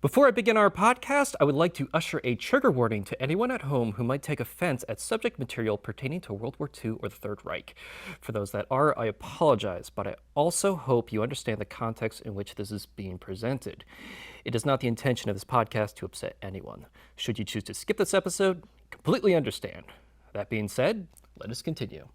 Before I begin our podcast, I would like to usher a trigger warning to anyone at home who might take offense at subject material pertaining to World War II or the Third Reich. For those that are, I apologize, but I also hope you understand the context in which this is being presented. It is not the intention of this podcast to upset anyone. Should you choose to skip this episode, completely understand. That being said, let us continue.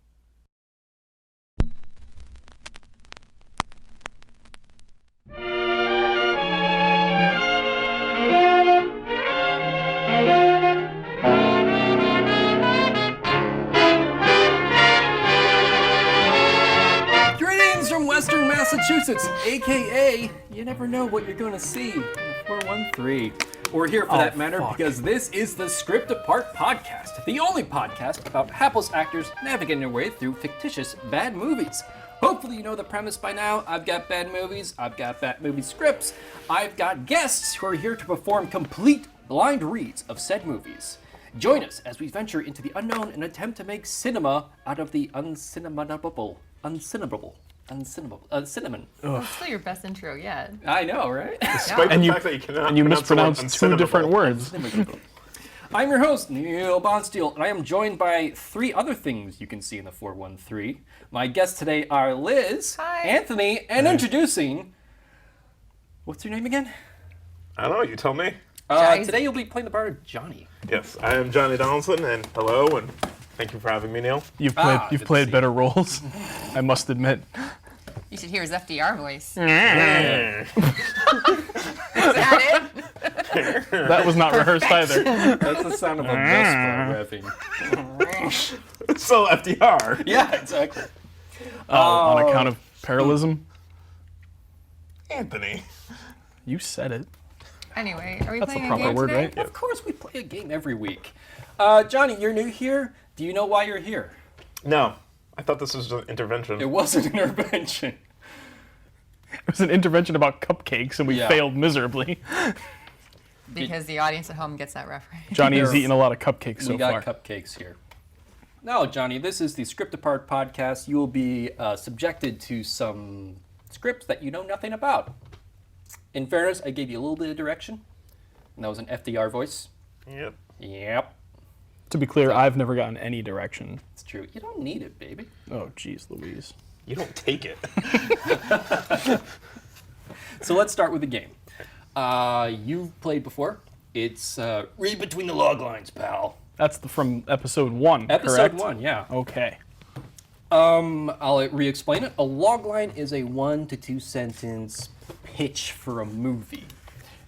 Western Massachusetts, aka you never know what you're going to see in the 413. Or here for that matter, because this is the Script Apart podcast, the only podcast about hapless actors navigating their way through fictitious bad movies. Hopefully you know the premise by now. I've got bad movies, I've got bad movie scripts, I've got guests who are here to perform complete blind reads of said movies. Join us as we venture into the unknown and attempt to make cinema out of the uncinematable. Cinnamon. That's still your best intro yet. I know, right? Despite the fact that you cannot mispronounced two different words. I'm your host, Neil Bonsteel, and I am joined by three other things you can see in the 413. My guests today are Liz, Hi. Anthony, and introducing... What's your name again? I don't know, you tell me. Today you'll be playing the part of Johnny. Yes, I am Johnny Donaldson, and hello, and thank you for having me, Neil. You've good to played see better roles, I must admit. You should hear his FDR voice. Is Yeah. that it? That was not rehearsed either. That's the sound of a vespa revving. So FDR. Yeah, exactly. On account of parallelism? Anthony. You said it. Anyway, are we That's the playing a proper game word, today? right? Of course we play a game every week. Johnny, you're new here. Do you know why you're here? No, I thought this was an intervention. It wasn't an intervention. It was an intervention about cupcakes, and we Yeah. failed miserably. Because the audience at home gets that reference. Johnny has There- eaten a lot of cupcakes so We got far. cupcakes here. No, Johnny, this is the Script Apart podcast. You will be subjected to some scripts that you know nothing about. In fairness, I gave you a little bit of direction, and that was an FDR voice. Yep. Yep, To be clear, I've never gotten any direction. it's true. You don't need it, baby. Oh, jeez, Louise. You don't take it. So let's start with the game. You've played before. It's Read Between the Loglines, pal. That's from episode 1, Episode correct? 1, yeah. Okay. I'll re-explain it. A logline is a 1 to 2 sentence pitch for a movie.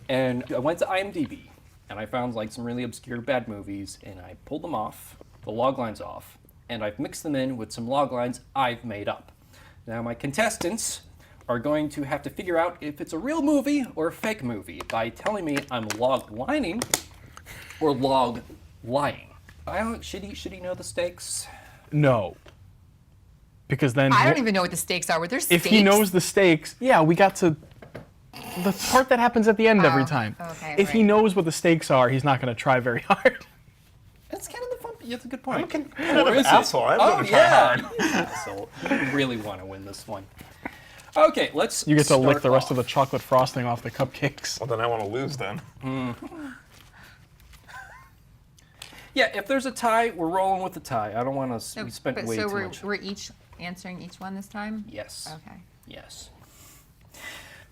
And I went to IMDb, and I found like some really obscure bad movies, and I pulled them off, the loglines off, and I've mixed them in with some loglines I've made up. Now my contestants are going to have to figure out if it's a real movie or a fake movie by telling me I'm log-lining or log-lying. Should he know the stakes? No. Because then... I don't even know what the stakes are. Were there stakes? If he knows the stakes, yeah, we got to... The part that happens at the end every Oh, time. okay, If he right. knows what the stakes are, he's not going to try very hard. That's kind of the fun. That's a good point. kind of Or an is it? asshole. I'm Oh gonna try yeah, hard. you asshole. You really want to win this one. Okay, let's. You get to lick start the rest of off. the chocolate frosting off the cupcakes. Well, then I want to lose then. Yeah, if there's a tie, we're rolling with the tie. I don't want to. So, We spent but way so too we're, much. we're each answering each one this time? Yes. Okay. Yes.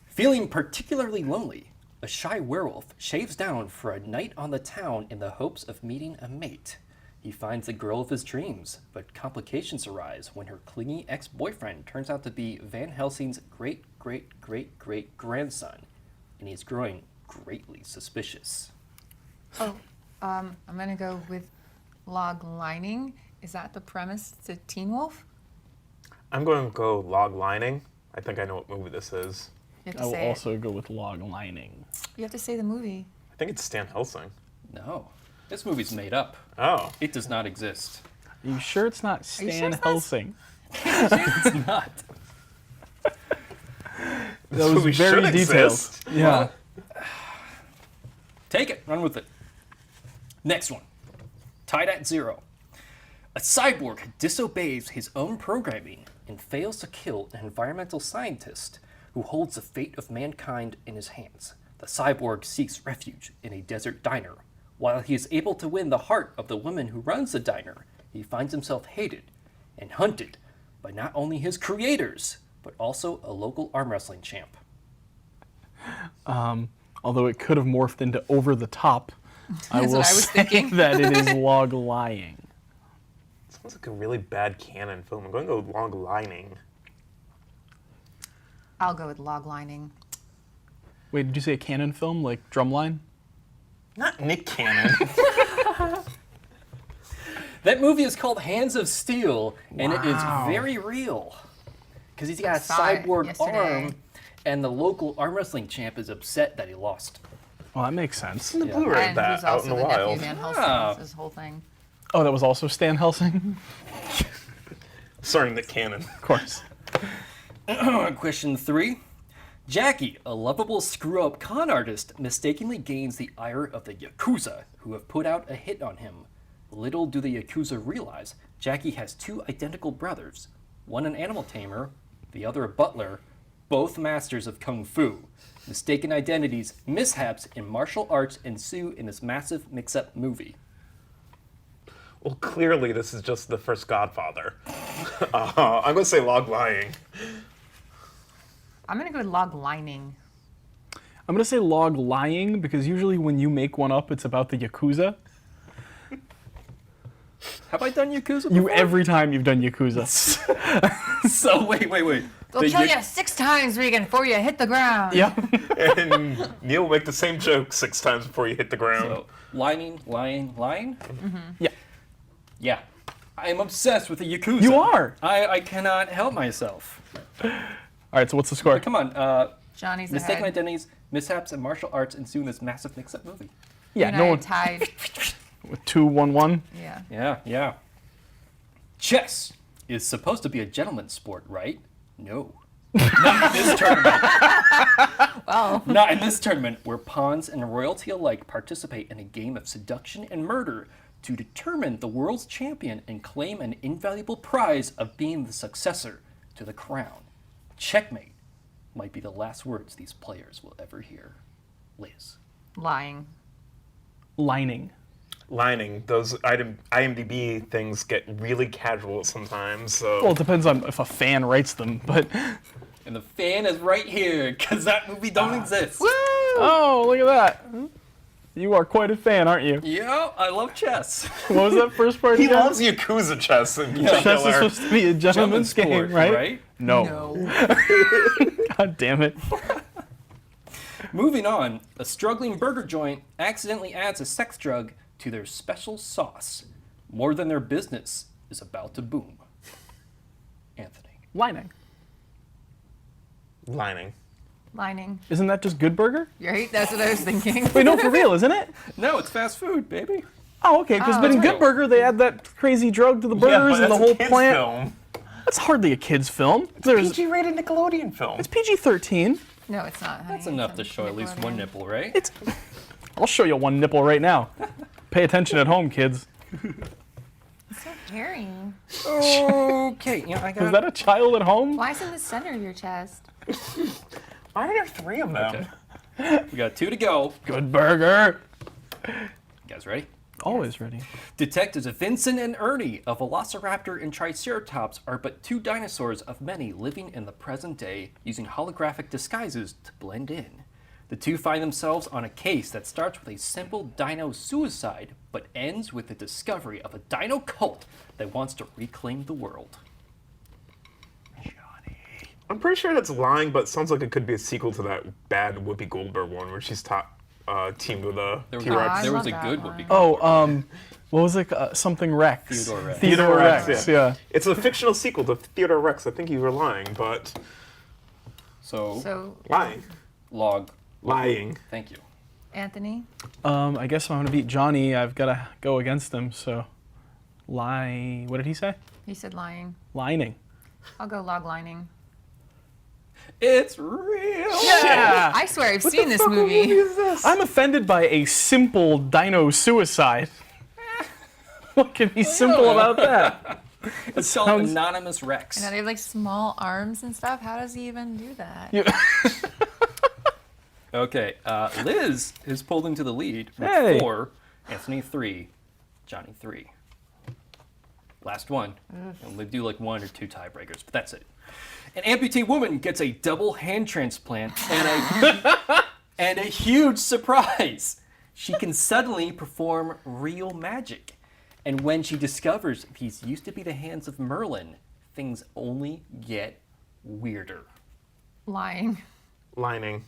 Feeling particularly lonely, a shy werewolf shaves down for a night on the town in the hopes of meeting a mate. He finds the girl of his dreams, but complications arise when her clingy ex-boyfriend turns out to be Van Helsing's great-great-great-great-grandson, and he's growing greatly suspicious. Oh, I'm going to go with log lining. Is that the premise to Teen Wolf? I'm going to go log lining. I think I know what movie this is. You have I to will say also go with log lining. it. You have to say the movie. I think it's Stan Helsing. No, this movie's made up. Oh. It does not exist. Are you sure it's not you sure Stan it's not- Helsing? It's not. This Those movie very should detailed. exist. Yeah. Take it, run with it. Next one. Tied at 0. A cyborg disobeys his own programming and fails to kill an environmental scientist who holds the fate of mankind in his hands. The cyborg seeks refuge in a desert diner. While he is able to win the heart of the woman who runs the diner, he finds himself hated and hunted by not only his creators, but also a local arm wrestling champ. Although it could have morphed into Over the Top, I That's will what I was say thinking. that it is Log Lying. Sounds like a really bad canon film. I'm going to go log lining. I'll go with log lining. Wait, did you say a canon film like Drumline? Not Nick Cannon. That movie is called Hands of Steel, and it is Wow. very real. Because he's got a saw it cyborg yesterday. arm, and the local arm wrestling champ is upset that he lost. Well, that makes sense. The Blu-ray And that who's out also in the the nephew wild. Van Helsing. Ah. That's his whole thing. Oh, that was also Stan Helsing? Sorry, Nick Cannon. Of course. Question 3. Jackie, a lovable screw-up con artist, mistakenly gains the ire of the Yakuza, who have put out a hit on him. Little do the Yakuza realize, Jackie has 2 identical brothers, one an animal tamer, the other a butler, both masters of kung fu. Mistaken identities, mishaps in martial arts ensue in this massive mix-up movie. Well, clearly this is just the first Godfather. I'm going to say log lying. I'm going to go with log lining. I'm going to say Log Lying because usually when you make one up, it's about the Yakuza. Have I done Yakuza You before? every time you've done Yakuza. So, wait. They'll kill you 6 times, Regan, before you hit the ground. Yeah. And Neil will make the same joke 6 times before you hit the ground. So, lying? Yeah. Yeah. I am obsessed with the Yakuza. You are. I cannot help myself. All right, so what's the score? But come on, Johnny's mistaken ahead. identities, mishaps, and martial arts ensue in this massive mix-up movie. Yeah, and no I one. tied. With 2-1-1. Yeah. Yeah. Chess is supposed to be a gentleman's sport, right? No. Not in this tournament. Well, Not in this tournament, where pawns and royalty alike participate in a game of seduction and murder to determine the world's champion and claim an invaluable prize of being the successor to the crown. Checkmate might be the last words these players will ever hear. Liz. lying. Lining. Lining. Those IMDb things get really casual sometimes, so... Well, it depends on if a fan writes them, but. And the fan is right here, because that movie don't exist. Oh, look at that. You are quite a fan, aren't you? Yeah, I love chess. What was that first part He again? loves Yakuza chess in Chess is particular. supposed to be a gentleman's Sport, game, right? No. God damn it. Moving on, a struggling burger joint accidentally adds a sex drug to their special sauce. More than their business is about to boom. Anthony. Lining. Lining. Lining. Isn't that just Good Burger? Right? That's what I was thinking. Wait, no, for real, isn't it? No, it's fast food, baby. Oh, okay, because Oh, but in that's Good real. Burger, they add that crazy drug to the burgers and the whole plant. Film. That's hardly a kid's film. There's PG-rated Nickelodeon film. It's PG-13. No, it's not. Honey. That's enough to It's show at least one Nickelodeon. nipple, right? It's. I'll show you one nipple right now. Pay attention at home, kids. It's so hairy. Okay, I got Is that a child at home? Why is it in the center of your chest? Why are there 3 of them? Okay. We got 2 to go. Good Burger. You guys ready? Always ready. Detectives Vincent and Ernie, a velociraptor and triceratops, are but 2 dinosaurs of many living in the present day using holographic disguises to blend in. The 2 find themselves on a case that starts with a simple dino suicide, but ends with the discovery of a dino cult that wants to reclaim the world. I'm pretty sure that's lying, but it sounds like it could be a sequel to that bad Whoopi Goldberg one where she's teamed with a There was, T-Rex. I there was love a that good one. Whoopi. Oh, what was it? Something Rex. Theodore Rex. Theodore Rex, Rex, yeah. It's a fictional sequel to Theodore Rex. I think you were lying, but So, lying. Lying. Lying. Thank you. Anthony? I guess if I'm gonna beat Johnny, I've gotta go against him. So, lie. What did he say? He said lying. Lining. I'll go log lining. It's real. Yeah. I swear I've seen this movie. I'm offended by a simple dino suicide. What can be simple about that? It's called sounds- Anonymous Rex. And they have like small arms and stuff. How does he even do that? You- Okay, Liz is pulled into the lead with Hey. 4, Anthony 3, Johnny 3. Last one. And we do like 1 or 2 tiebreakers, but that's it. An amputee woman gets a double hand transplant and a huge surprise. She can suddenly perform real magic. And when she discovers these used to be the hands of Merlin, things only get weirder. Lying. Lining.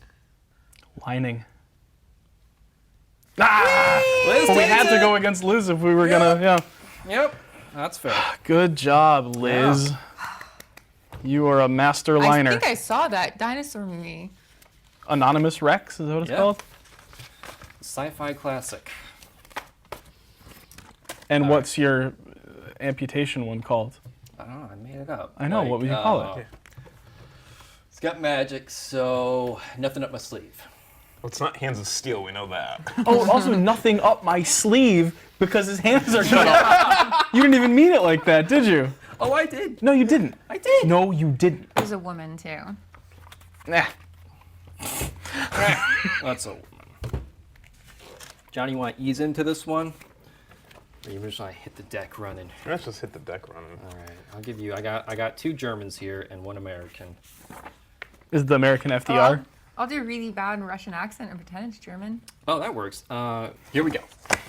Lining. Ah! Liz But we takes had to it. go against Liz if we were gonna, yeah. Yep, that's fair. Good job, Liz. You are a master I liner. think I saw that dinosaur movie. Anonymous Rex, is that what it's Yeah. called? Sci-fi classic. And what's your amputation one called? I don't know, I made it up. I know, what would you call it? It's got magic, so nothing up my sleeve. Well, it's not hands of steel, we know that. Oh, also nothing up my sleeve because his hands are cut off. You didn't even mean it like that, did you? Oh, I did. No, you didn't. I did. No, you didn't. There's a woman too. Nah. That's a woman. Johnny, you want to ease into this one? Or you just want to hit the deck running? Let's just hit the deck running. All right, I'll give you. I got 2 Germans here and 1 American. Is the American FDR? I'll do a really bad Russian accent and pretend it's German. Oh, that works. Here we go.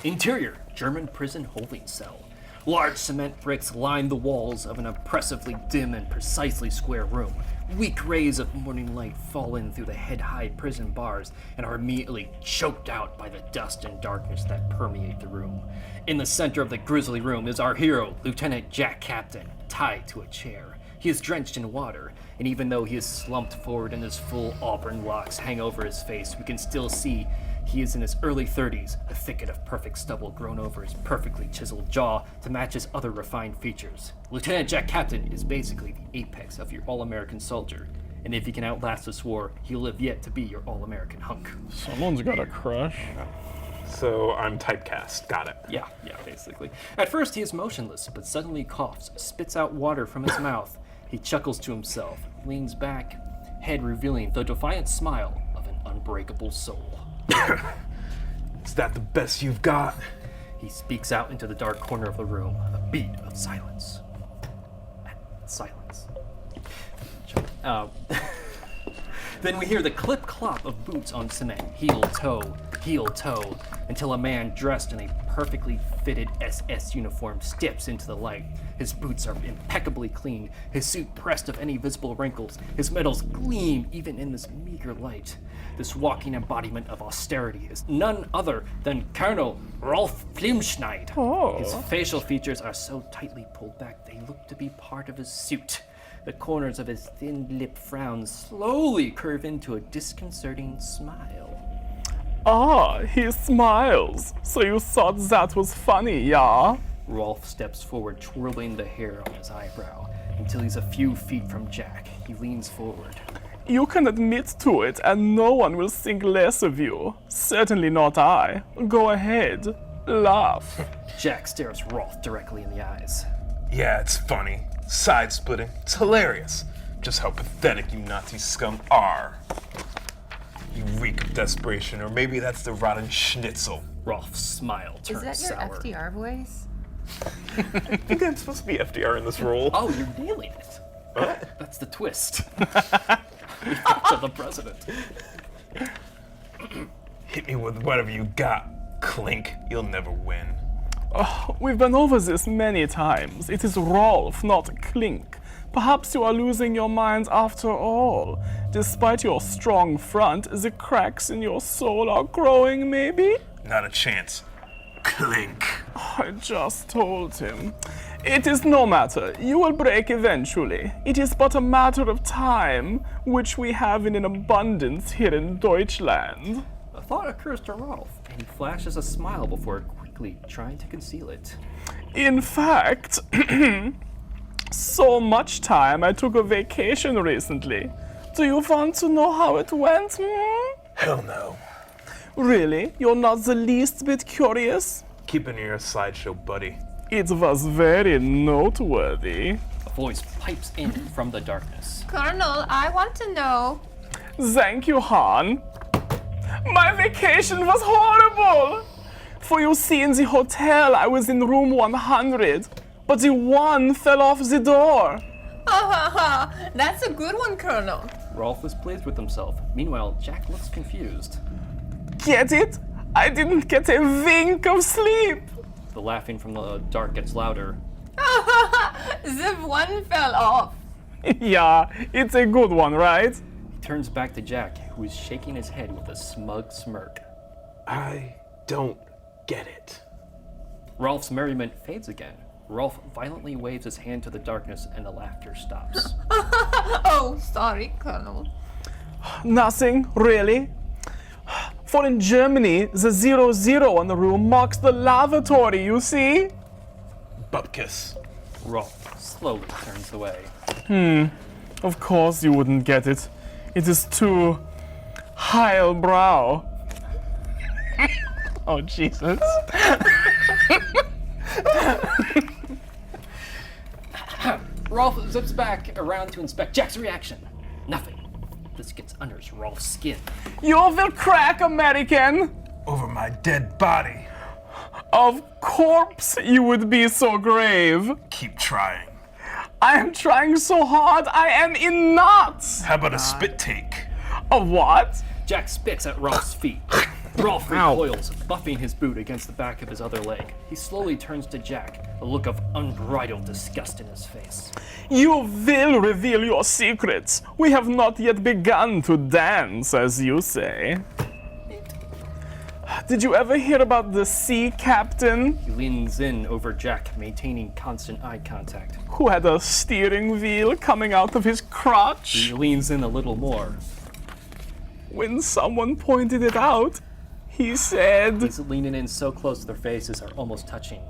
Interior, German prison holding cell. Large cement bricks line the walls of an oppressively dim and precisely square room. Weak rays of morning light fall in through the head-high prison bars and are immediately choked out by the dust and darkness that permeate the room. In the center of the grisly room is our hero, Lieutenant Jack Captain, tied to a chair. He is drenched in water, and even though he is slumped forward and his full auburn locks hang over his face, we can still see he is in his early 30s, a thicket of perfect stubble grown over his perfectly chiseled jaw to match his other refined features. Lieutenant Jack Captain is basically the apex of your all-American soldier, and if he can outlast this war, he'll live yet to be your all-American hunk. Someone's got a crush. So I'm typecast. Got it. Yeah, basically. At first he is motionless, but suddenly coughs, spits out water from his mouth. He chuckles to himself, leans back, head revealing the defiant smile of an unbreakable soul. Is that the best you've got? He speaks out into the dark corner of the room, a beat of silence. Silence. Then we hear the clip-clop of boots on cement, heel-toe, until a man dressed in a perfectly fitted SS uniform steps into the light. His boots are impeccably clean, his suit pressed of any visible wrinkles, his medals gleam even in this meager light. This walking embodiment of austerity is none other than Colonel Rolf Flimschneid. His facial features are so tightly pulled back they look to be part of his suit. The corners of his thin-lipped frowns slowly curve into a disconcerting smile. Ah, he smiles. So you thought that was funny, yeah? Rolf steps forward, twirling the hair on his eyebrow, until he's a few feet from Jack. He leans forward. You can admit to it, and no one will think less of you. Certainly not I. Go ahead. Laugh. Jack stares Rolf directly in the eyes. Yeah, it's funny. Side-splitting. It's hilarious. Just how pathetic you Nazi scum are. You reek of desperation, or maybe that's the rotten schnitzel. Rolf's smile Is turns that your sour. FDR voice? I think I'm supposed to be FDR in this role. Oh, you're nailing it. That's the twist. To the president. Hit me with whatever you got, Clink. You'll never win. We've been over this many times. It is Rolf, not Clink. Perhaps you are losing your mind after all. Despite your strong front, the cracks in your soul are growing, maybe? Not a chance. Clink. I just told him. It is no matter. You will break eventually. It is but a matter of time, which we have in an abundance here in Deutschland. A thought occurs to Rolf, and he flashes a smile before quickly trying to conceal it. In fact, so much time I took a vacation recently. Do you want to know how it went? Hell no. Really? You're not the least bit curious? Keep an ear aside, show buddy. It was very noteworthy. A voice pipes in from the darkness. Colonel, I want to know. Thank you, Han. My vacation was horrible! For you see, in the hotel, I was in room 100, but the one fell off the door. That's a good one, Colonel. Rolf is pleased with himself. Meanwhile, Jack looks confused. Get it? I didn't get a wink of sleep. The laughing from the dark gets louder. The one fell off. Yeah, it's a good one, right? He turns back to Jack, who is shaking his head with a smug smirk. I don't get it. Rolf's merriment fades again. Rolf violently waves his hand to the darkness and the laughter stops. Oh, sorry, Colonel. Nothing, really. For in Germany, the 00 on the room marks the lavatory, you see? Bupkis. Rolf slowly turns away. Of course you wouldn't get it. It is too highbrow. Oh, Jesus. Rolf zips back around to inspect Jack's reaction. Nothing. This gets under Rolf's skin. You will crack, American. Over my dead body. Of course you would be so grave. Keep trying. I am trying so hard, I am in knots. How about a spit take? A what? Jack spits at Rolf's feet. Rolf recoils, buffing his boot against the back of his other leg. He slowly turns to Jack, a look of unbridled disgust in his face. You will reveal your secrets. We have not yet begun to dance, as you say. Did you ever hear about the sea captain He leans in over Jack, maintaining constant eye contact. who had a steering wheel coming out of his crotch? He leans in a little more. When someone pointed it out, he said, He's leaning in so close their faces are almost touching.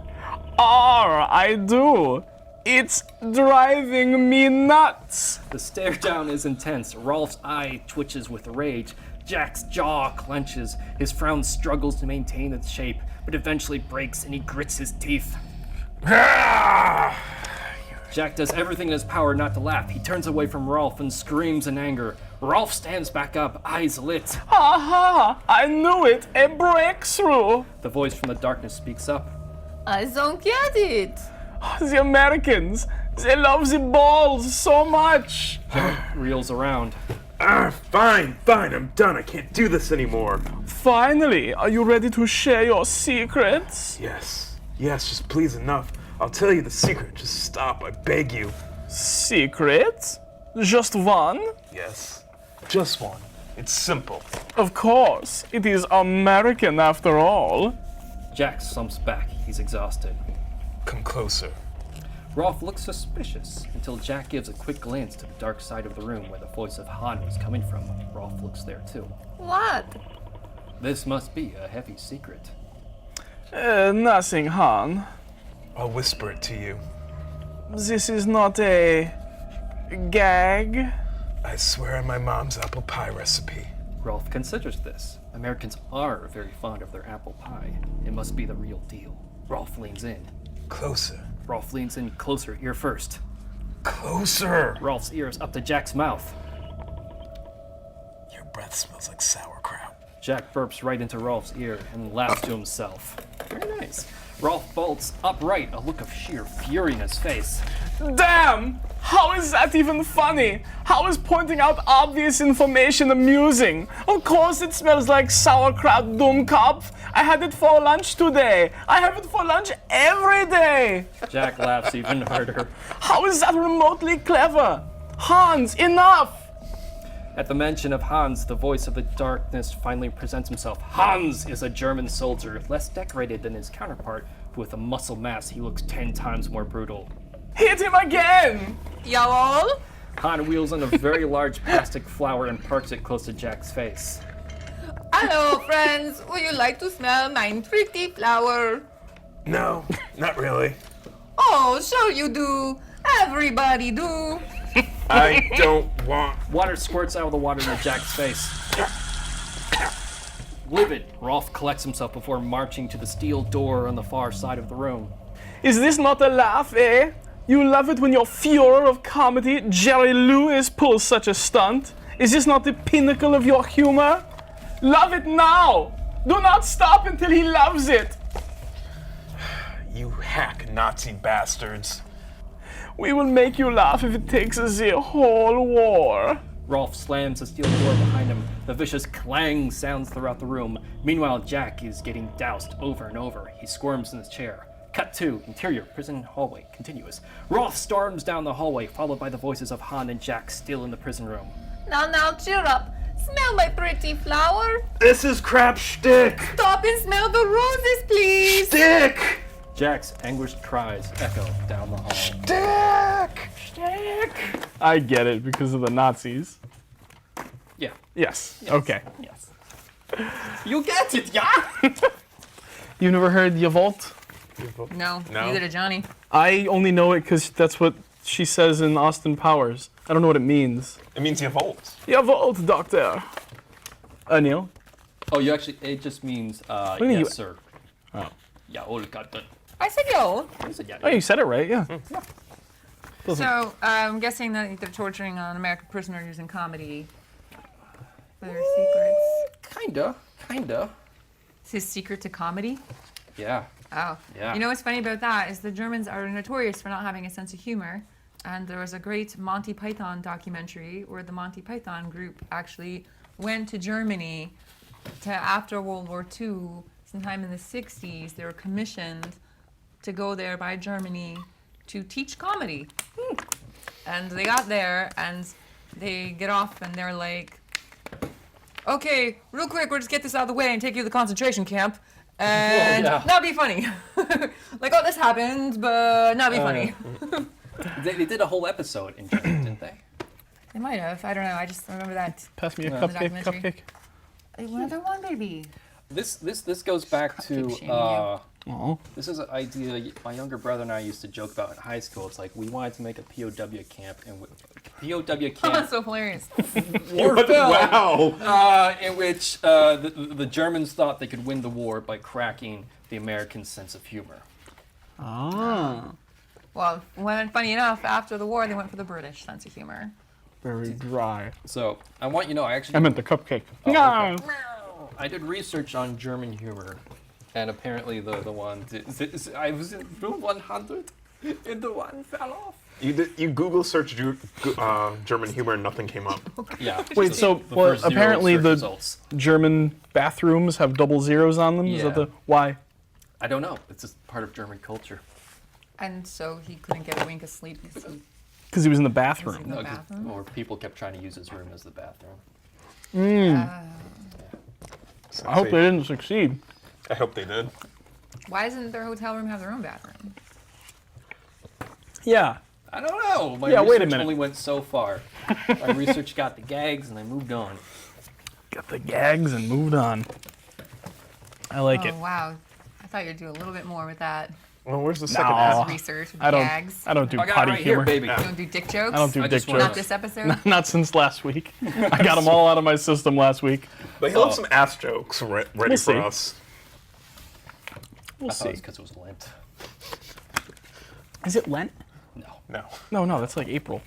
I do. It's driving me nuts. The stare down is intense. Rolf's eye twitches with rage. Jack's jaw clenches. His frown struggles to maintain its shape, but eventually breaks and he grits his teeth. Jack does everything in his power not to laugh. He turns away from Rolf and screams in anger. Rolf stands back up, eyes lit. Aha! I knew it! A breakthrough! The voice from the darkness speaks up. I don't get it. The Americans, they love the balls so much! Reels around. Fine, I'm done. I can't do this anymore. Finally, are you ready to share your secrets? Yes, just please enough. I'll tell you the secret. Just stop, I beg you. Secrets? Just one? Yes, just one. It's simple. Of course, it is American after all. Jack slumps back. He's exhausted. Come closer. Rolf looks suspicious until Jack gives a quick glance to the dark side of the room where the voice of Han was coming from. Rolf looks there too. What? This must be a heavy secret. Nothing, Han. I'll whisper it to you. This is not a gag. I swear on my mom's apple pie recipe. Rolf considers this. Americans are very fond of their apple pie. It must be the real deal. Rolf leans in. Closer. Rolf leans in closer, ear first. Closer! Rolf's ear is up to Jack's mouth. Your breath smells like sauerkraut. Jack burps right into Rolf's ear and laughs to himself. Very nice. Rolf bolts upright, a look of sheer fury in his face. Damn! How is that even funny? How is pointing out obvious information amusing? Of course it smells like sauerkraut, Dummkopf. I had it for lunch today. I have it for lunch every day. Jack laughs even harder. How is that remotely clever? Hans, enough! At the mention of Hans, the voice of the darkness finally presents himself. Hans is a German soldier, less decorated than his counterpart, but with a muscle mass he looks 10 times more brutal. Hit him again! Jawohl. Han wheels on a very large plastic flower and parks it close to Jack's face. Hello, friends. Would you like to smell my pretty flower? No, not really. Oh, sure you do. Everybody do. I don't want. Water squirts out of the water into Jack's face. Livid, Rolf collects himself before marching to the steel door on the far side of the room. Is this not a laugh, eh? You love it when your furor of comedy, Jerry Lewis, pulls such a stunt. Is this not the pinnacle of your humor? Love it now! Do not stop until he loves it! You hack Nazi bastards. We will make you laugh if it takes us the whole war. Rolf slams the steel door behind him. The vicious clang sounds throughout the room. Meanwhile, Jack is getting doused over and over. He squirms in his chair. Cut to interior prison hallway. Continuous. Rolf storms down the hallway, followed by the voices of Han and Jack still in the prison room. Now, cheer up. Smell my pretty flower. This is crap shtick. Stop and smell the roses, please. Dick. Jack's anguished cries echo down the hall. Dick. I get it because of the Nazis. Yeah. Yes. Okay. Yes. You get it, yeah? You never heard Yavolt? No, No. neither did Johnny. I only know it because that's what she says in Austin Powers. I don't know what it means. It means you volt. Yavolt, doctor. Neil? Oh, you actually, it just means, do you mean yes, you- sir. Oh. Yeah, oh, got done. I said yo. I said, yeah. Oh, you said it right, yeah. So, I'm guessing that they're torturing an American prisoner using comedy for their secrets. Kinda. It's his secret to comedy? Yeah. Oh. Yeah. You know what's funny about that is the Germans are notorious for not having a sense of humor. And there was a great Monty Python documentary where the Monty Python group actually went to Germany after World War II, sometime in the 60s. They were commissioned to go there by Germany to teach comedy. And they got there and they get off and they're like, okay, real quick, we'll just get this out of the way and take you to the concentration camp. And yeah. that'll be funny. Like, oh, this happened, but not be funny. They did a whole episode in German, didn't they? They might have. I don't know. I just remember that. Pass me a Yeah. cupcake, Documentary. cupcake. Another one, baby. This goes back Keep to, shaming you. Oh. this is an idea my younger brother and I used to joke about in high school. It's like, we wanted to make a POW camp, and POW That's camp so hilarious. war film, Wow. in which the Germans thought they could win the war by cracking the American sense of humor. Ah. Well, funny enough, after the war, they went for the British sense of humor. Very dry. So I want you to know, I actually I meant the cupcake. Oh, No. okay. I did research on German humor, and apparently the one I was in room 100, and the one fell off. You Google search German humor and nothing came up. Yeah. Wait, so the well, first zero apparently search the results. German bathrooms have double zeros on them? Is that Yeah. the why? I don't know. It's just part of German culture. And so he couldn't get a wink of sleep because he Because he was in the was bathroom. in the No, 'cause- bathroom. or people kept trying to use his room as the bathroom. I hope they didn't succeed. I hope they did. Why doesn't their hotel room have their own bathroom? Yeah. I don't know. My Yeah, research wait a minute. only went so far. My research got the gags, and I moved on. Got the gags and moved on. I like Oh, it. wow. I thought you'd do a little bit more with that. Well, where's the second No. half? Research, with I don't. gags. I don't do I got it potty right humor. here, baby. You don't do dick jokes? I don't do I dick just wanna- Not jokes. this episode? Not since last week. I got them all out of my system last week. But he'll have some ass jokes ready We'll for see. us. We'll I thought it see. was because it was Lent. Is it Lent? No. No, No, that's like April.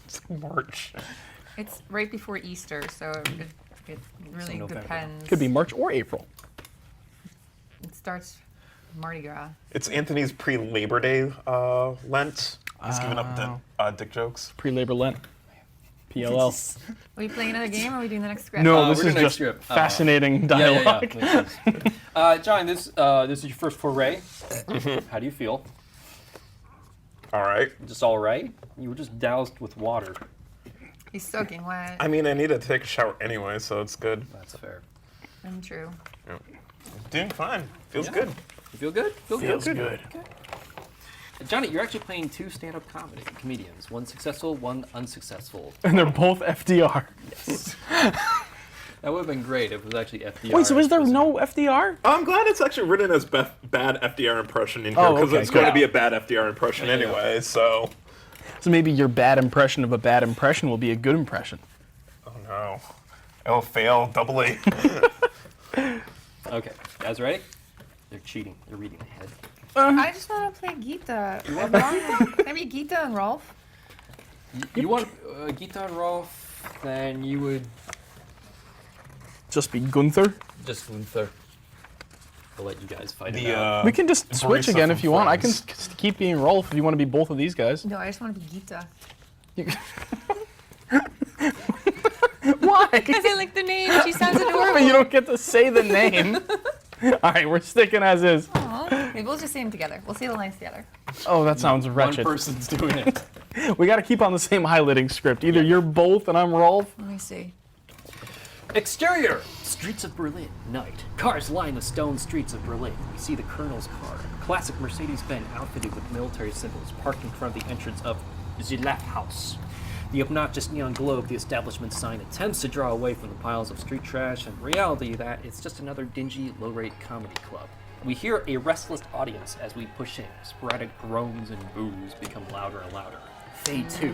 it's March. It's right before Easter, so it really November. depends. Could be March or April. It starts Mardi Gras. It's Anthony's pre-Labor Day Lent. He's giving up dick jokes. Pre-labor Lent. PLL. Are we playing another game or are we doing the next script? No, we're this is doing next just script. fascinating dialogue. Yeah. Makes sense. John, this is your first foray. How do you feel? All right. Just all right? You were just doused with water. He's soaking wet. I mean, I need to take a shower anyway, so it's good. That's fair. True. Doing fine. Feels Yeah. good. You feel good? Feels good. Okay. Johnny, you're actually playing two stand-up comedians. One successful, one unsuccessful. And they're both FDR. That would have been great if it was actually FDR. Wait, so is there as no FDR? I'm glad it's actually written as bad FDR impression in here Oh, because okay, it's going to good. be a bad FDR impression Yeah, yeah. anyway. So, So maybe your bad impression of a bad impression will be a good impression. oh no, it'll fail doubly. Okay, guys ready? They're cheating. They're reading ahead. I just want to play Gita. Maybe Gita and Rolf. You want Gita and Rolf? Then you would. just be Gunther? Just Gunther. I'll let you guys fight it The out. We can just switch Barista again from if you want. I can Friends. keep being Rolf if you want to be both of these guys. No, I just want to be Gita. Why? Because I like the name. She sounds But adorable. you don't get to say the name. All right, we're sticking as is. Aw. Maybe we'll just say them together. We'll say the lines together. Oh, that sounds One wretched. person's doing it. We got to keep on the same highlighting script. Either you're both and I'm Rolf. Let me see. Exterior! Streets of Berlin, night. Cars line the stone streets of Berlin. We see the Colonel's car, a classic Mercedes-Benz outfitted with military symbols, parked in front of the entrance of the Laugh House. The obnoxious neon globe, the establishment sign, attempts to draw away from the piles of street trash and reality that it's just another dingy, low-rate comedy club. We hear a restless audience as we push in. Sporadic groans and boos become louder and louder. Fade 2.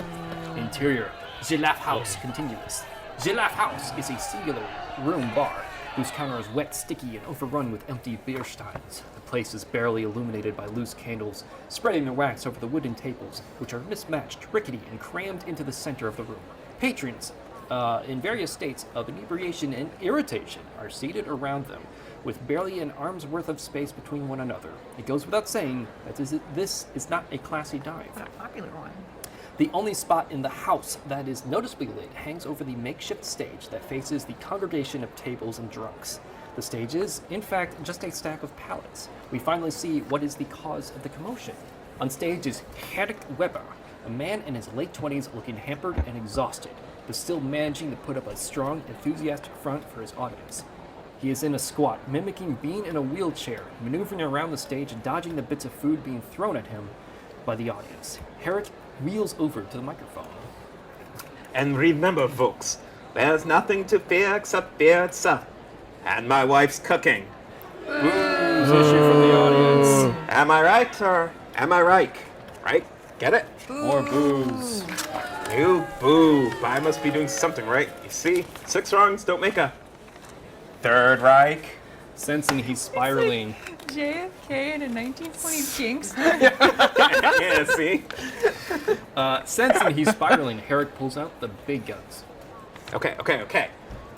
Interior. The Laugh House continuous. The Laugh House is a singular room bar whose counter is wet, sticky, and overrun with empty beer steins. The place is barely illuminated by loose candles, spreading their wax over the wooden tables, which are mismatched, rickety, and crammed into the center of the room. Patrons, in various states of inebriation and irritation, are seated around them, with barely an arm's worth of space between one another. It goes without saying that this is not a classy dive. But a popular one. The only spot in the house that is noticeably lit hangs over the makeshift stage that faces the congregation of tables and drunks. The stage is, in fact, just a stack of pallets. We finally see what is the cause of the commotion. On stage is Herrick Weber, a man in his late 20s looking hampered and exhausted, but still managing to put up a strong, enthusiastic front for his audience. He is in a squat, mimicking being in a wheelchair, maneuvering around the stage and dodging the bits of food being thrown at him by the audience. Herrick wheels over to the microphone. And remember, folks, there's nothing to fear except fear itself. And my wife's cooking. Boos issue from the audience. Am I right or am I right? Right? Get it? More boos. You boo. But I must be doing something right. You see, 6 wrongs don't make a Third Reich. Sensing he's spiraling. JFK in a 1920 jinx. Yeah, see? Sensing he's spiraling, Herrick pulls out the big guns. Okay.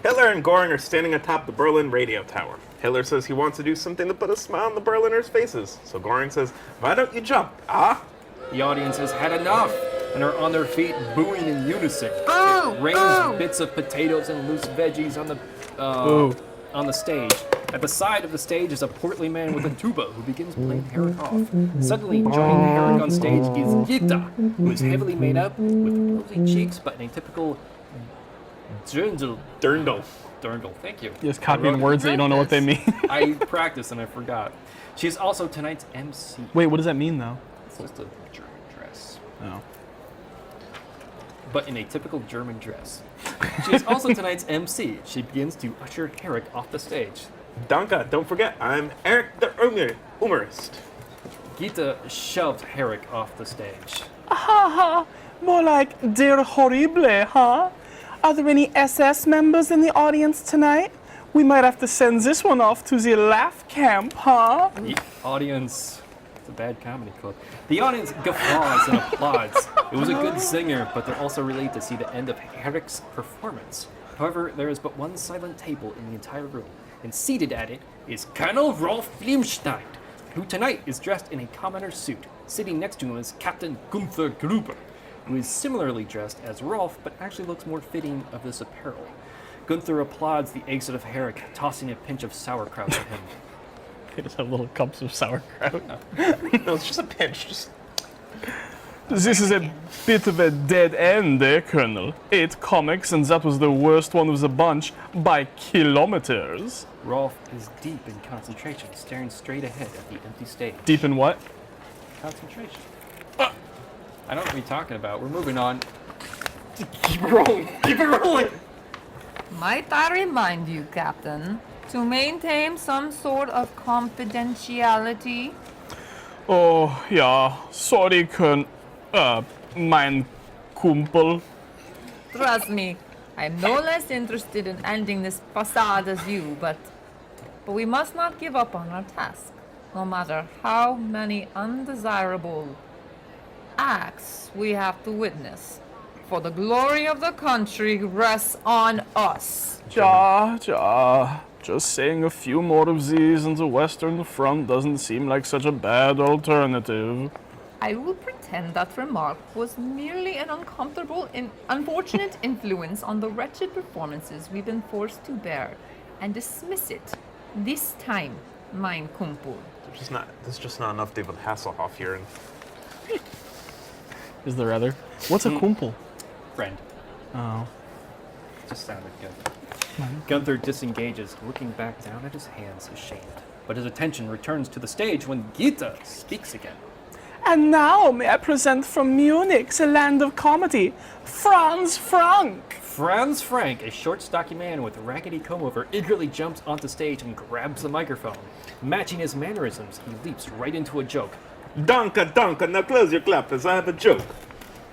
Hitler and Göring are standing atop the Berlin radio tower. Hitler says he wants to do something to put a smile on the Berliners' faces. So Göring says, why don't you jump, ah? The audience has had enough and are on their feet booing in unison. Boo! It rains Boo! bits of potatoes and loose veggies on the stage. At the side of the stage is a portly man with a tuba who begins playing Herrick off. Suddenly, joining Herrick on stage is Gita, who is heavily made up with rosy cheeks but in a typical dirndl. Thank you. Just I copying wrote- words that you don't know what they mean. I practiced and I forgot. She is also tonight's MC. Wait, what does that mean though? It's just a German dress, Oh. but in a typical German dress. She is also tonight's MC. She begins to usher Herrick off the stage. Danke, don't forget, I'm Eric the humorist. Gita shoved Herrick off the stage. Haha, more like dear horrible, huh? Are there any SS members in the audience tonight? We might have to send this one off to the laugh camp, huh? The audience, it's a bad comedy club. The audience guffaws and applauds. It was a good singer, but they're also relieved to see the end of Herrick's performance. However, there is but one silent table in the entire room, and seated at it is Colonel Rolf Flimstein, who tonight is dressed in a commoner's suit. Sitting next to him is Captain Gunther Gruber, who is similarly dressed as Rolf, but actually looks more fitting of this apparel. Gunther applauds the exit of Herrick, tossing a pinch of sauerkraut at him. They just have little cups of sauerkraut. No, it's just a pinch. This is a bit of a dead end, Colonel? 8 comics, and that was the worst one of the bunch by kilometers. Rolf is deep in concentration, staring straight ahead at the empty stage. Deep in what? Concentration. I don't know what you're talking about. We're moving on. Keep it rolling. Keep it rolling. Might I remind you, Captain, to maintain some sort of confidentiality? Oh, ja, sorry, mein Kumpel. Trust me, I'm no less interested in ending this facade as you, but we must not give up on our task, no matter how many undesirable acts we have to witness. for the glory of the country rests on us. Ja. Just saying a few more of these on the Western Front doesn't seem like such a bad alternative. I will pretend that remark was merely an unfortunate influence on the wretched performances we've been forced to bear, and dismiss it this time, mein Kumpel. There's just not enough David Hasselhoff here. And Is there other? What's a kumpel? Friend. Oh. Just sounded good. Gunther disengages, looking back down at his hands, ashamed. But his attention returns to the stage when Gita speaks again. And now may I present from Munich, the land of comedy, Franz Frank. Franz Frank, a short, stocky man with a raggedy comb-over, eagerly jumps onto stage and grabs the microphone. Matching his mannerisms, he leaps right into a joke. Danke, now close your clappers, I have a joke.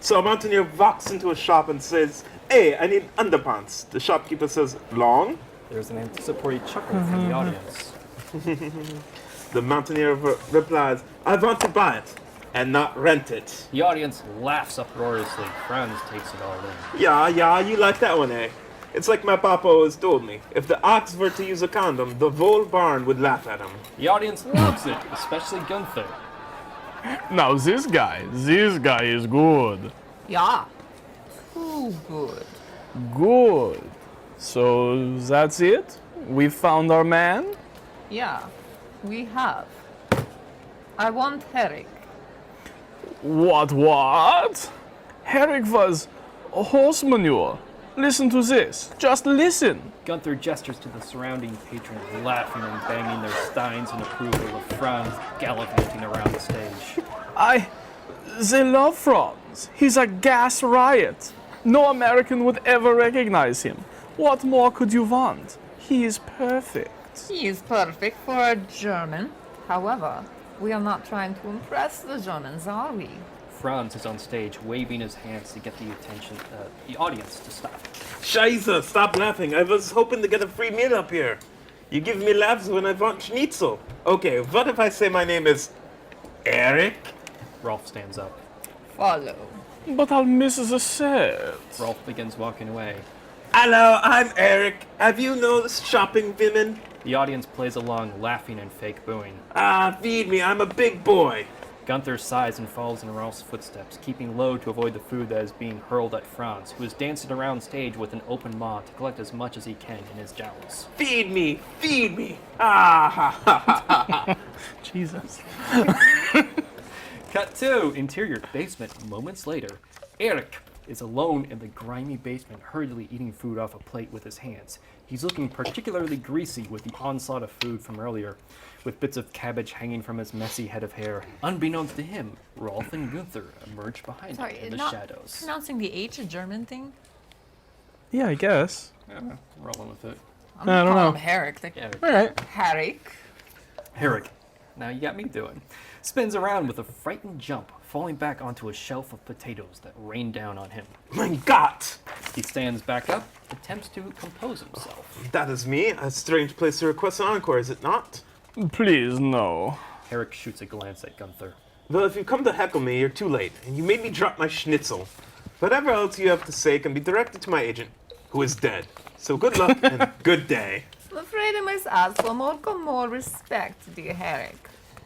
So a mountaineer walks into a shop and says, "Hey, I need underpants." The shopkeeper says, "Long?" There's an anticipatory chuckle from the audience. The mountaineer replies, "I want to buy it and not rent it." The audience laughs uproariously. Franz takes it all in. Yeah, you like that one, eh? It's like my papa always told me. If the ox were to use a condom, the whole barn would laugh at him. The audience loves it, especially Gunther. Now this guy is good. Yeah, too good. Good. So that's it? We found our man? Yeah, we have. I want Herrick. What? Herrick was horse manure. Listen to this. Just listen. Gunther gestures to the surrounding patrons, laughing and banging their steins in approval of Franz gallivanting around the stage. They love Franz. He's a gas riot. No American would ever recognize him. What more could you want? He is perfect. He is perfect for a German. However, we are not trying to impress the Germans, are we? Franz is on stage, waving his hands to get the audience to stop. Scheiße, stop laughing. I was hoping to get a free meal up here. You give me laughs when I want schnitzel. Okay, what if I say my name is Eric? Rolf stands up. Follow. But I'll miss the set. Rolf begins walking away. Hello, I'm Eric. Have you noticed shopping women? The audience plays along, laughing and fake booing. Feed me, I'm a big boy. Gunther sighs and follows in Rolf's footsteps, keeping low to avoid the food that is being hurled at Franz, who is dancing around stage with an open maw to collect as much as he can in his jowls. Feed me. Ah, ha, ha, ha, ha. Jesus. Cut 2, interior basement. Moments later, Eric is alone in the grimy basement, hurriedly eating food off a plate with his hands. He's looking particularly greasy with the onslaught of food from earlier, with bits of cabbage hanging from his messy head of hair. Unbeknownst to him, Rolf and Gunther emerge behind him in the shadows. Pronouncing the H a German thing? Yeah, I guess. Yeah, rolling with it. I'm I don't calling know. him Herrick. Yeah, All right. Herrick. Herrick. Now you got me doing. Spins around with a frightened jump, falling back onto a shelf of potatoes that rain down on him. My God! He stands back up, attempts to compose himself. That is me. A strange place to request an encore, is it not? Please, no. Herrick shoots a glance at Gunther. Well, if you come to heckle me, you're too late, and you made me drop my schnitzel. Whatever else you have to say can be directed to my agent, who is dead. So good luck and good day. I'm afraid I must ask for more respect, dear Herrick.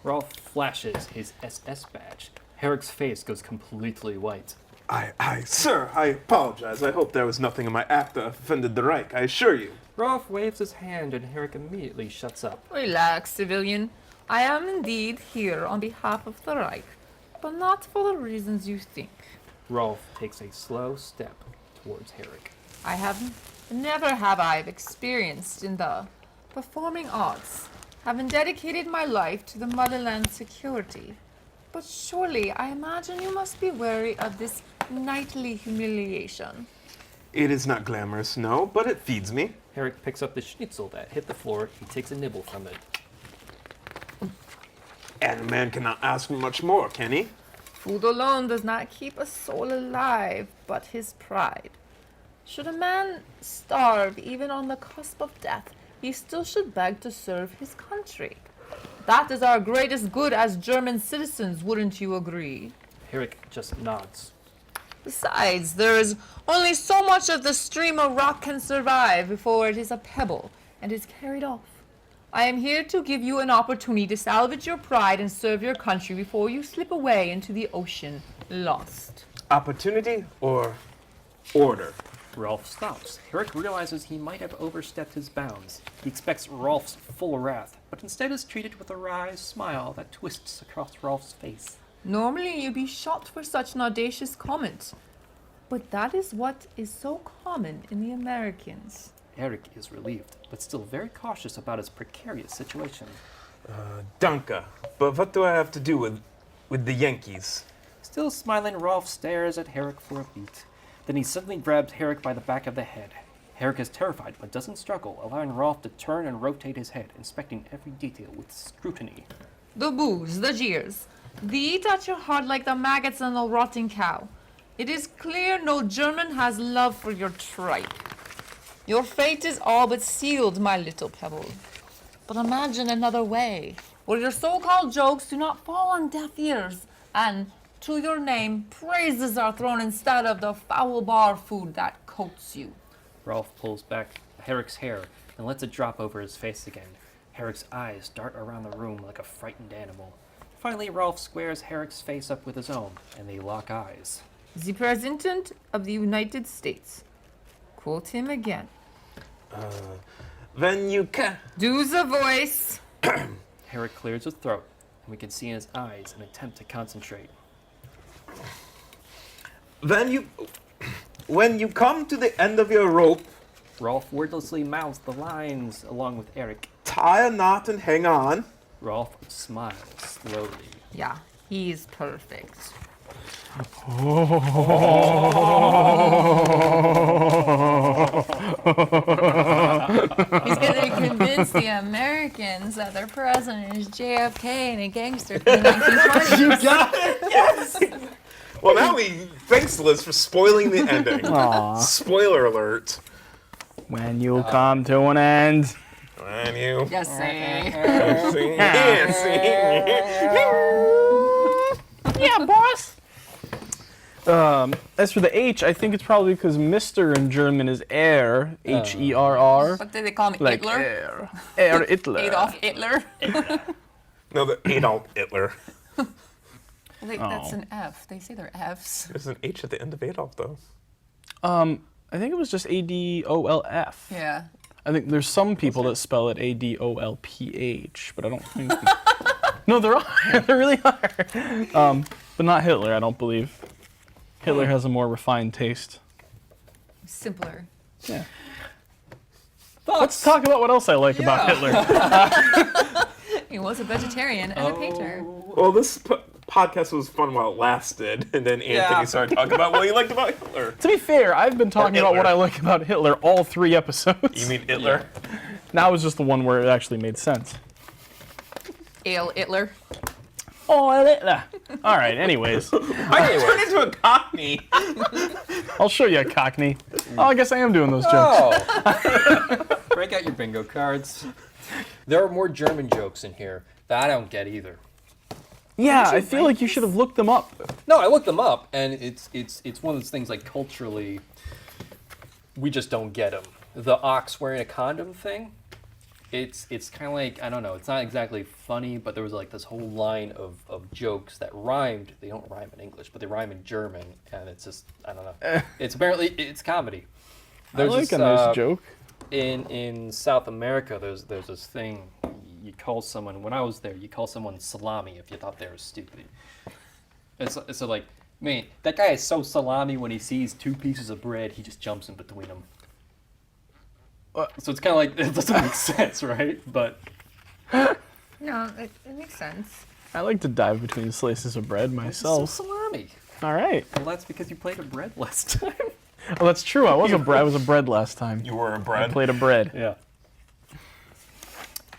Rolf flashes his SS badge. Herrick's face goes completely white. Sir, I apologize. I hope there was nothing in my act that offended the Reich, I assure you. Rolf waves his hand and Herrick immediately shuts up. Relax, civilian. I am indeed here on behalf of the Reich, but not for the reasons you think. Rolf takes a slow step towards Herrick. Never have I experienced in the performing arts, having dedicated my life to the motherland's security. But surely I imagine you must be wary of this nightly humiliation. It is not glamorous, no, but it feeds me. Herrick picks up the schnitzel that hit the floor. He takes a nibble from it. And a man cannot ask for much more, can he? Food alone does not keep a soul alive, but his pride. Should a man starve even on the cusp of death, he still should beg to serve his country. That is our greatest good as German citizens, wouldn't you agree? Herrick just nods. Besides, there is only so much of the stream a rock can survive before it is a pebble and is carried off. I am here to give you an opportunity to salvage your pride and serve your country before you slip away into the ocean, lost. Opportunity or order? Rolf stops. Herrick realizes he might have overstepped his bounds. He expects Rolf's full wrath, but instead is treated with a wry smile that twists across Rolf's face. Normally you'd be shot for such an audacious comment, but that is what is so common in the Americans. Herrick is relieved, but still very cautious about his precarious situation. Danke. But what do I have to do with the Yankees? Still smiling, Rolf stares at Herrick for a beat. Then he suddenly grabs Herrick by the back of the head. Herrick is terrified, but doesn't struggle, allowing Rolf to turn and rotate his head, inspecting every detail with scrutiny. The boos, the jeers, they eat at your heart like the maggots on a rotting cow. It is clear no German has love for your tripe. Your fate is all but sealed, my little pebble. But imagine another way, where your so-called jokes do not fall on deaf ears, and to your name, praises are thrown instead of the foul bar food that coats you. Rolf pulls back Herrick's hair and lets it drop over his face again. Herrick's eyes dart around the room like a frightened animal. Finally, Rolf squares Herrick's face up with his own, and they lock eyes. The President of the United States. Quote him again. Then you can. Do the voice. Herrick clears his throat, and we can see in his eyes an attempt to concentrate. When you come to the end of your rope, Rolf wordlessly mouths the lines along with Herrick. tie a knot and hang on. Rolf smiles slowly. Yeah, he's perfect. He's going to convince the Americans that their president is JFK and a gangster from the 1920s. You got it! Yes! Well, now thanks, Liz, for spoiling the ending. Aw. Spoiler alert. When you come to an end. And you. Yes, say. Yeah, boss. As for the H, I think it's probably because Mr. in German is Herr, H-E-R-R. What did they call him? Like Hitler? Herr Hitler. Adolf Hitler? No, the Adolf Hitler. That's an F. They say they're Fs. There's an H at the end of Adolf, though. I think it was just A-D-O-L-F. Yeah. I think there's some people that spell it A-D-O-L-P-H, but I don't think... No, there are. There really are. But not Hitler, I don't believe. Hitler has a more refined taste. Simpler. Yeah. Thoughts? Let's talk about what else I like about Hitler. He was a vegetarian and a painter. Well, this podcast was fun while it lasted, and then Anthony started talking about what he liked about Hitler. To be fair, I've been talking about what I like about Hitler all 3 episodes. You mean Hitler? Now was just the one where it actually made sense. Ale Hitler. Oh, Hitler. All right, anyways. I turned into a Cockney. I'll show you a Cockney. Oh, I guess I am doing those jokes. Oh! Break out your bingo cards. There are more German jokes in here that I don't get either. Yeah, I feel like you should have looked them up. No, I looked them up, and it's one of those things like culturally, we just don't get them. The ox wearing a condom thing, it's kind of like, I don't know, it's not exactly funny, but there was like this whole line of jokes that rhymed. They don't rhyme in English, but they rhyme in German, and it's just, I don't know. It's comedy. I like a nice joke. In South America, there's this thing. You call someone, when I was there, you call someone salami if you thought they were stupid. It's so like, man, that guy is so salami when he sees 2 pieces of bread, he just jumps in between them. So it's kind of like, it doesn't make sense, right? But No, it makes sense. I like to dive between slices of bread it's so myself. salami. All right. Well, that's because you played a bread last time. Well, that's true. I was a bread last time. You were a I bread. played a bread. Yeah.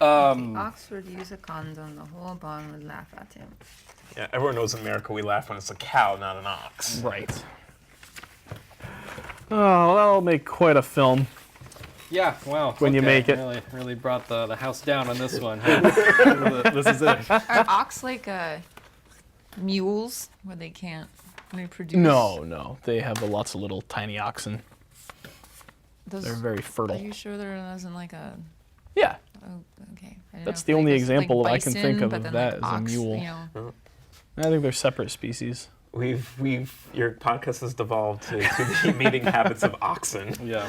Oxford use a condom, the whole barn would laugh at him. Yeah, everyone knows in America we laugh when it's a cow, not an ox. Right. Oh, that'll make quite a film. Yeah, wow. When you make it. Really brought the house down on this one. Huh? This is it. Are ox like mules where they can't They produce. No. They have lots of little tiny oxen. Those, They're very Are fertile. you sure there isn't like a? Yeah, Oh, okay. I didn't That's know the if, only like, it's like example I can think bison, of but of then, that like, is a ox, mule. You know. I think they're separate species. Your podcast has devolved to the mating habits of oxen. Yeah,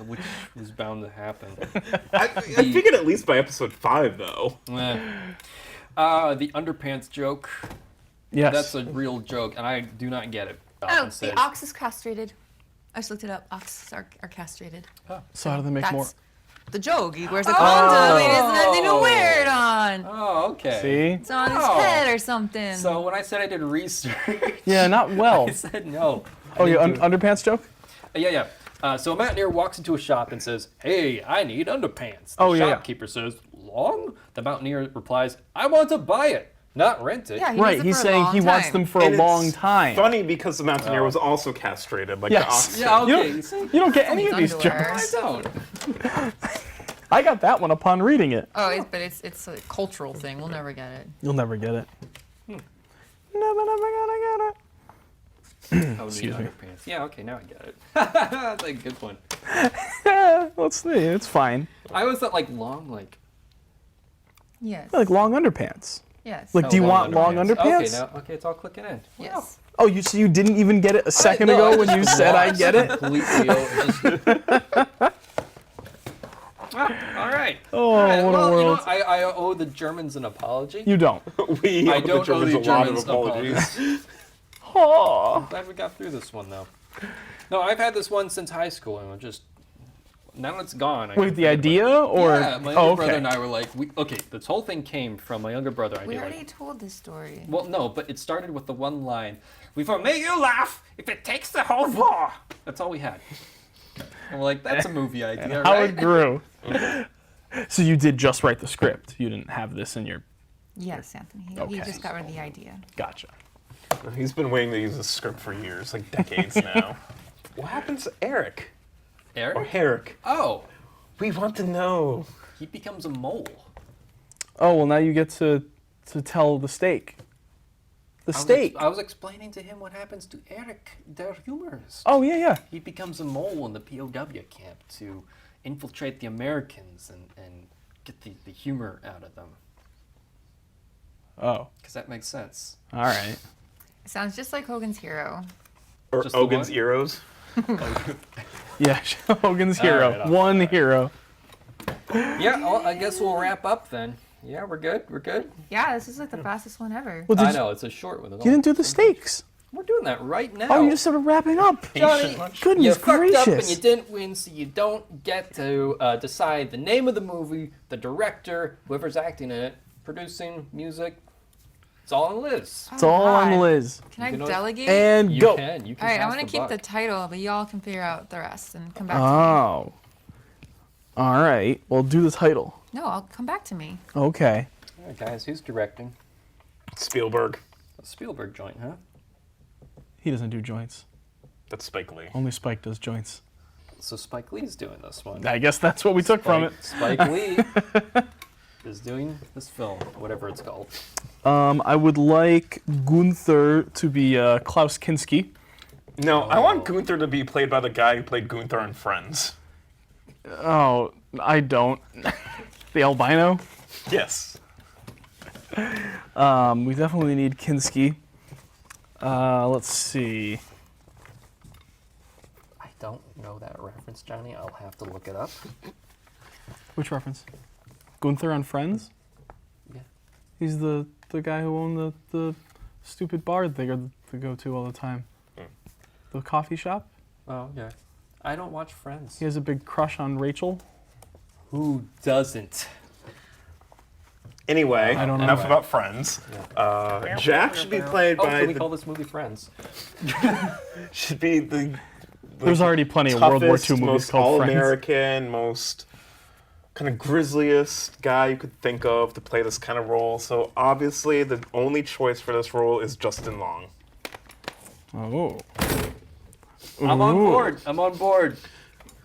which was bound to happen. I figured at least by episode 5, though. The underpants joke. Yes. That's a real joke, and I do not get it. Oh, the ox is castrated. I just looked it up. Oxes are castrated. So how do they make more? That's the joke. He wears a condom. He doesn't have anything to wear it on. Oh, okay. See? It's on his Oh. head or something. So when I said I did research, Yeah, not well. I said no. Oh, your underpants joke? Yeah. So a mountaineer walks into a shop and says, "Hey, I need underpants." The Oh, yeah. shopkeeper says, "Long?" The mountaineer replies, "I want to buy it, not rent it." yeah, he Right, needs it he's for a saying long he wants time. them for And a long it's time. Funny because the mountaineer was also castrated, like the Yes. oxen. Yeah, okay. You You see? You don't get any of these underwear. I jokes. don't. I got that one upon reading it. Oh, but it's a cultural thing. We'll never get it. You'll never get it. Never gonna get it. Oh, Excuse me. underpants. Yeah, okay, now I get it. That's a good one. Yeah, let's see. It's fine. I always thought like long, like Yes. Like long underpants. Yes. Like, do you want long Okay, underpants? okay, it's all clicking in. yes. Oh, so you didn't even get it a second No, ago I when just you said I lost get it? completely all right. Oh, All right, what well, a you know, world. I owe the Germans an apology. You don't. We I owe don't owe the a lot of Germans apologies. Oh. Glad we got through this one though. No, I've had this one since high school, and I'm just now it's gone. I Wait, can the forget about idea it. or? Yeah, my Oh, younger brother okay. and I were like, okay, this whole thing came from my younger brother. I We did already like, told this story. well, no, but it started with the one line: "We will make you laugh if it takes the whole war." That's all we had. And we're like, that's a movie idea, How right? it grew. So you did just write the script. You didn't have this in your. Yes, Anthony. He Okay. just got rid of the idea. Gotcha. He's been waiting to use this script for years, like decades now. What happens to Eric? Or Eric? Herrick? Oh, We want to know. he becomes a mole. Oh well, now you get to tell the steak. The steak. I was explaining to him what happens to Eric, their humorist. Oh yeah. He becomes a mole in the POW camp to infiltrate the Americans and get the humor out of them. Oh, Because that makes sense. all right. It sounds just like Hogan's Hero. Or Just the Ogan's one? Eros. Yeah, Hogan's hero. right, One hero. Yeah, well, I guess we'll wrap up then. Yeah, we're good. We're good. Yeah, this is like the fastest one ever. Well, I did know, it's a short one. you didn't do the steaks. We're doing that right now. Oh, you just started wrapping up. Johnny, Patient lunch. you Goodness fucked gracious. up and you didn't win, so you don't get to decide the name of the movie, the director, whoever's acting in it, producing, music. It's all on Liz. It's all on Liz. Can I You can always- delegate? And You go. can. You can. All right, I'm pass gonna the keep buck. the title, but y'all can figure out the rest and come back to me. Oh. All right. Well, do the title. No, I'll come back to me. Okay. All right, guys, who's directing? Spielberg. A Spielberg joint, huh? He doesn't do joints. That's Spike Lee. Only Spike does joints. So Spike Lee's doing this one. I guess that's what we took from it. Spike Lee is doing this film, whatever it's called. I would like Gunther to be Klaus Kinski. No, I want Gunther to be played by the guy who played Gunther on Friends. Oh, I don't. The albino. Yes. We definitely need Kinski. Let's see. I don't know that reference, Johnny. I'll have to look it up. Which reference? Gunther on Friends? Yeah. He's the guy who owned the stupid bar they go to all the time. The coffee shop? Oh, yeah. I don't watch Friends. He has a big crush on Rachel. Who doesn't? Anyway, I don't know. enough about Friends. Jack should be played Oh, by can we the, call this movie Friends? should be the There's already plenty of World War toughest, II movies most called Friends. all-American, most kind of grisliest guy you could think of to play this kind of role. So obviously, the only choice for this role is Justin Long. Oh. I'm on Ooh. board. I'm on board.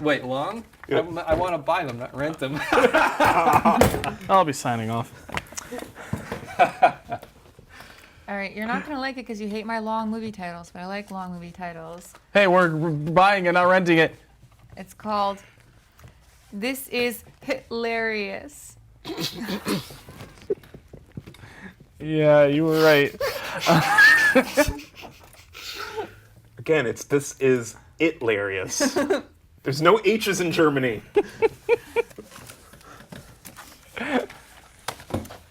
Wait, Long? Yep. I want to buy them, not rent them. I'll be signing off. All right, right, you're not gonna like it because you hate my long movie titles, but I like long movie titles. Hey, we're buying it, not renting it. It's called This is Hitlarious. Yeah, you were right. Again, this is Hitlarious. There's no H's in Germany.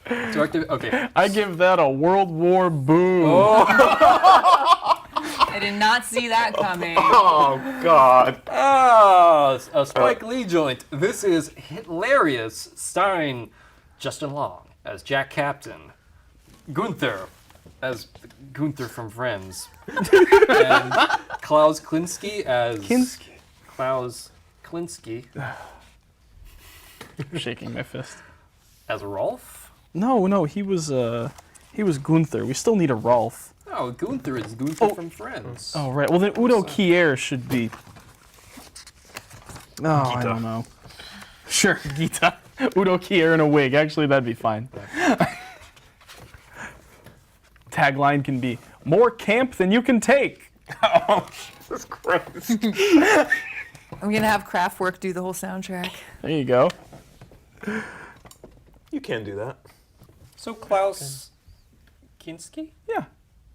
Directed. Okay. I give that a World War boom. I did not see that coming. Oh, God. Ah, a Spike Lee joint. This is Hitlarious, starring Justin Long as Jack Captain, Gunther as Gunther from Friends, and Klaus Kinski as Klaus Kinski Shaking my fist. as Rolf. No, he was Gunther. We still need a Rolf. Oh, Gunther is Gunther from Friends. Oh, right. Well, then Udo Kier should be. Oh, I don't know. Sure, Gita. Udo Kier in a wig. Actually, that'd be fine. Tagline can be, more camp than you can take. Oh, Jesus Christ. I'm gonna have Kraftwerk do the whole soundtrack. There you go. You can do that. So Klaus Kinski Yeah.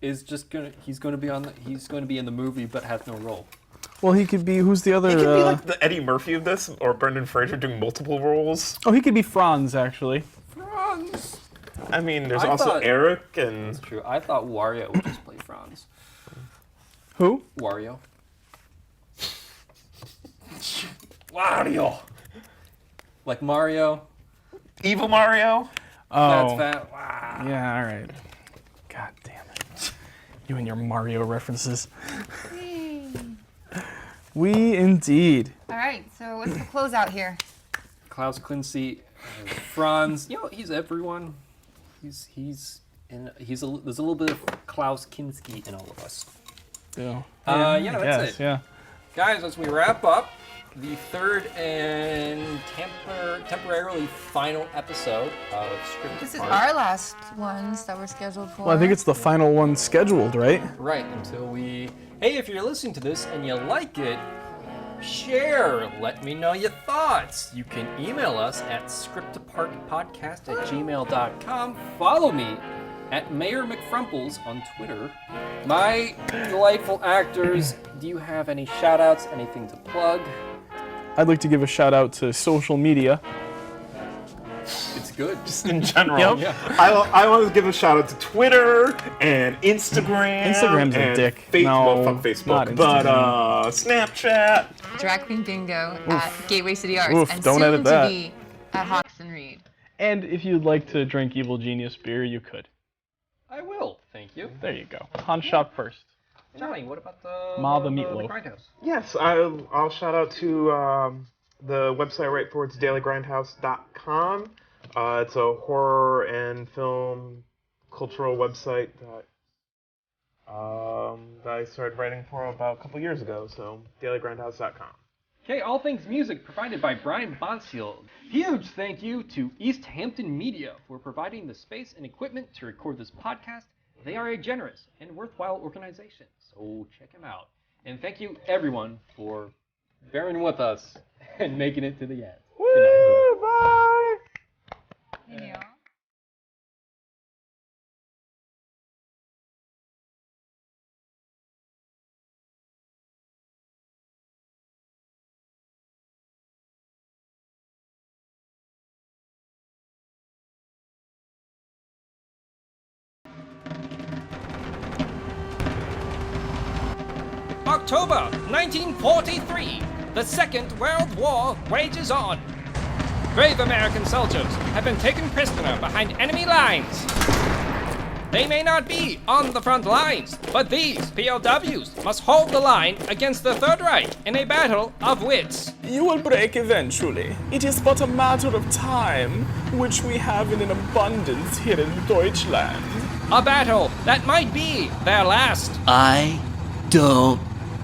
is just he's gonna be in the movie but has no role. Well, he could be, who's the other? He could be like the Eddie Murphy of this, or Brendan Fraser doing multiple roles. Oh, he could be Franz, actually. Franz. I mean, there's I also thought- Eric and... True. I thought Wario would just play Franz. Who? Wario. Wario. Like Mario. Evil Mario? That's Oh. fat. Wow. Yeah, all right. God damn it. You and your Mario references. We indeed. All right, so what's the closeout here? Klaus Kinski, Franz. You know, he's everyone. There's a little bit of Klaus Kinski in all of us. Yeah, Yeah, that's yes, it. yeah. Guys, as we wrap up the third and temporarily final episode of Scripted This is Part. our last ones that we're scheduled for. Well, I think it's the final one scheduled, right? Right, until we... Hey, if you're listening to this and you like it, share. Let me know your thoughts. You can email us at scriptapartpodcast@gmail.com. Follow me at Mayor McFrumples on Twitter. My delightful actors, do you have any shout-outs, anything to plug? I'd like to give a shout out to social media. It's good. Just in general. Yep. Yeah. I want to give a shout out to Twitter and Instagram. Instagram's a and dick. Well, No, fuck Facebook. not But Instagram. Snapchat. Drag Queen Bingo at Gateway City Arts Oof, and don't soon edit that. to be at Hawks and Reed. And if you'd like to drink Evil Genius beer, you could. I will, thank you. There you go. Han shop first. Johnny, what about the Meatloaf. Grindhouse? Yes, I'll shout out to the website right for it's dailygrindhouse.com. It's a horror and film cultural website that I started writing for about a couple years ago. So dailygrindhouse.com. Okay, all things music provided by Brian Bonsteel. Huge thank you to East Hampton Media for providing the space and equipment to record this podcast. They are a generous and worthwhile organization, so check them out. And thank you, everyone, for bearing with us and making it to the end. Good night. Bye! Yeah. October 1943. The Second World War wages on. Brave American soldiers have been taken prisoner behind enemy lines. They may not be on the front lines, but these POWs must hold the line against the Third Reich in a battle of wits. You will break eventually. It is but a matter of time, which we have in abundance here in Deutschland. A battle that might be their last. I don't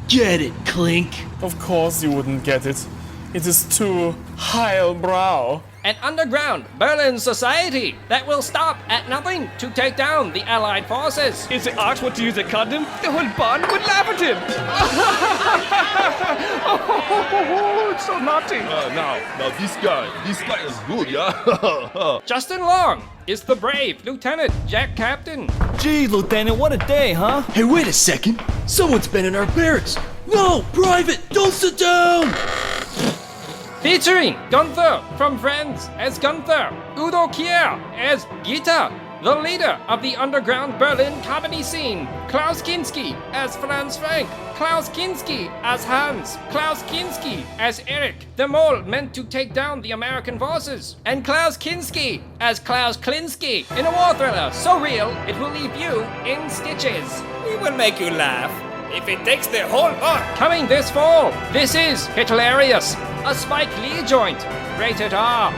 get it, Clink. Of course you wouldn't get it. It is too highbrow. An underground Berlin society that will stop at nothing to take down the Allied forces. If they asked what to use a condom, the whole band would laugh at him. Oh, it's so naughty. Now this guy is good, yeah? Justin Long is the brave Lieutenant Jack Captain. Geez, Lieutenant, what a day, huh? Hey, wait a second. Someone's been in our barracks. No, Private, don't sit down. Featuring Gunther from Friends as Gunther, Udo Kier as Gita, the leader of the underground Berlin comedy scene, Klaus Kinski as Franz Frank, Klaus Kinski as Hans, Klaus Kinski as Eric, the mole meant to take down the American forces, and Klaus Kinski as Klaus Klinsky in a war thriller so real it will leave you in stitches. We will make you laugh if it takes the whole part. Coming this fall, this is Hitlarious, a Spike Lee joint, rated R.